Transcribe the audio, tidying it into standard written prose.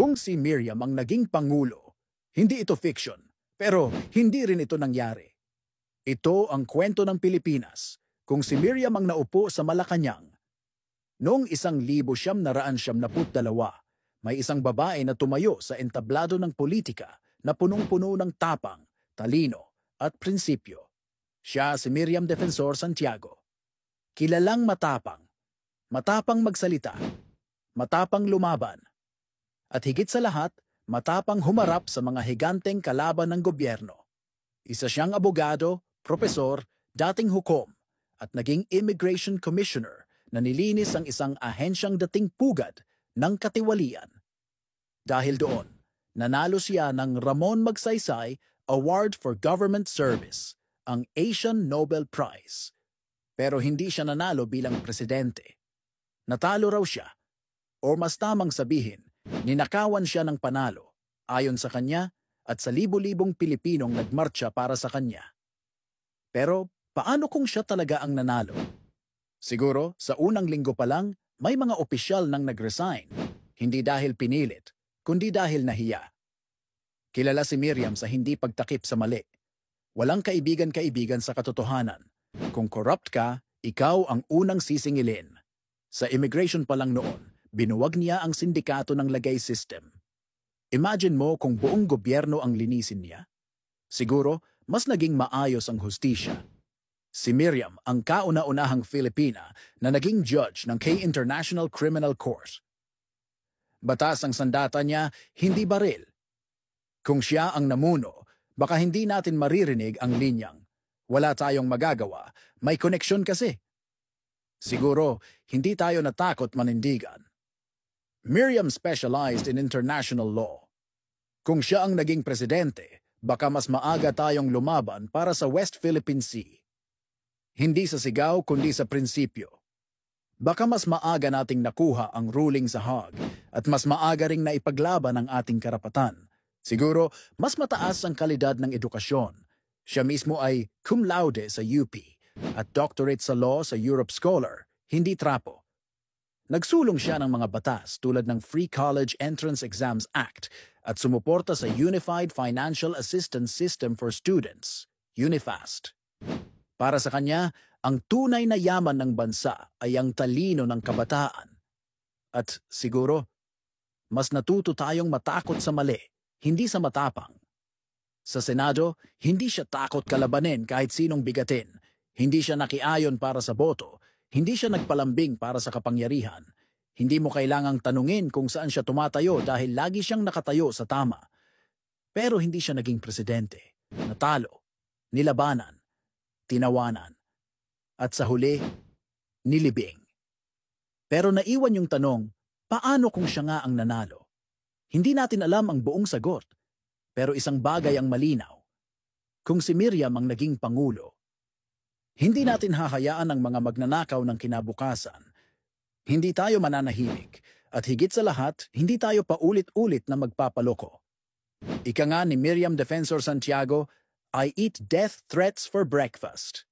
Kung si Miriam ang naging pangulo, hindi ito fiction, pero hindi rin ito nangyari. Ito ang kwento ng Pilipinas kung si Miriam ang naupo sa Malacanang. Noong 1972, may isang babae na tumayo sa entablado ng politika na punong-puno ng tapang, talino at prinsipyo. Siya si Miriam Defensor Santiago. Kilalang matapang, matapang magsalita, matapang lumaban, at higit sa lahat, matapang humarap sa mga higanteng kalaban ng gobyerno. Isa siyang abogado, propesor, dating hukom, at naging immigration commissioner na nilinis ang isang ahensyang dating pugad ng katiwalian. Dahil doon, nanalo siya ng Ramon Magsaysay Award for Government Service, ang Asian Nobel Prize. Pero hindi siya nanalo bilang presidente. Natalo raw siya, o mas tamang sabihin, ninakawan siya ng panalo, ayon sa kanya at sa libo-libong Pilipinong nagmarcha para sa kanya. Pero paano kung siya talaga ang nanalo? Siguro sa unang linggo pa lang, may mga opisyal nang nag-resign, hindi dahil pinilit, kundi dahil nahiya. Kilala si Miriam sa hindi pagtakip sa mali. Walang kaibigan-kaibigan sa katotohanan. Kung corrupt ka, ikaw ang unang sisingilin. Sa immigration pa lang noon, binuwag niya ang sindikato ng lagay system. Imagine mo kung buong gobyerno ang linisin niya. Siguro, mas naging maayos ang hustisya. Si Miriam ang kauna-unahang Filipina na naging judge ng K-International Criminal Court. Batas ang sandata niya, hindi baril. Kung siya ang namuno, baka hindi natin maririnig ang linyang. Wala tayong magagawa, may koneksyon kasi. Siguro, hindi tayo natakot manindigan. Miriam specialized in international law. Kung siya ang naging presidente, baka mas maaga tayong lumaban para sa West Philippine Sea. Hindi sa sigaw kundi sa prinsipyo. Baka mas maaga nating nakuha ang ruling sa Hague at mas maaga ring naipaglaban ang ating karapatan. Siguro, mas mataas ang kalidad ng edukasyon. Siya mismo ay cum laude sa UP at doctorate sa law sa Europe Scholar, hindi trapo. Nagsulong siya ng mga batas tulad ng Free College Entrance Exams Act at sumuporta sa Unified Financial Assistance System for Students, UNIFAST. Para sa kanya, ang tunay na yaman ng bansa ay ang talino ng kabataan. At siguro, mas natuto tayong matakot sa mali, hindi sa matapang. Sa Senado, hindi siya takot kalabanin kahit sinong bigatin. Hindi siya nakiayon para sa boto. Hindi siya nagpalambing para sa kapangyarihan. Hindi mo kailangang tanungin kung saan siya tumatayo dahil lagi siyang nakatayo sa tama. Pero hindi siya naging presidente. Natalo, nilabanan, tinawanan, at sa huli, nilibing. Pero naiwan yung tanong, paano kung siya nga ang nanalo? Hindi natin alam ang buong sagot. Pero isang bagay ang malinaw. Kung si Miriam ang naging pangulo, hindi natin hahayaan ang mga magnanakaw ng kinabukasan. Hindi tayo mananahimik. At higit sa lahat, hindi tayo paulit-ulit na magpapaloko. Ika nga ni Miriam Defensor Santiago, I eat death threats for breakfast.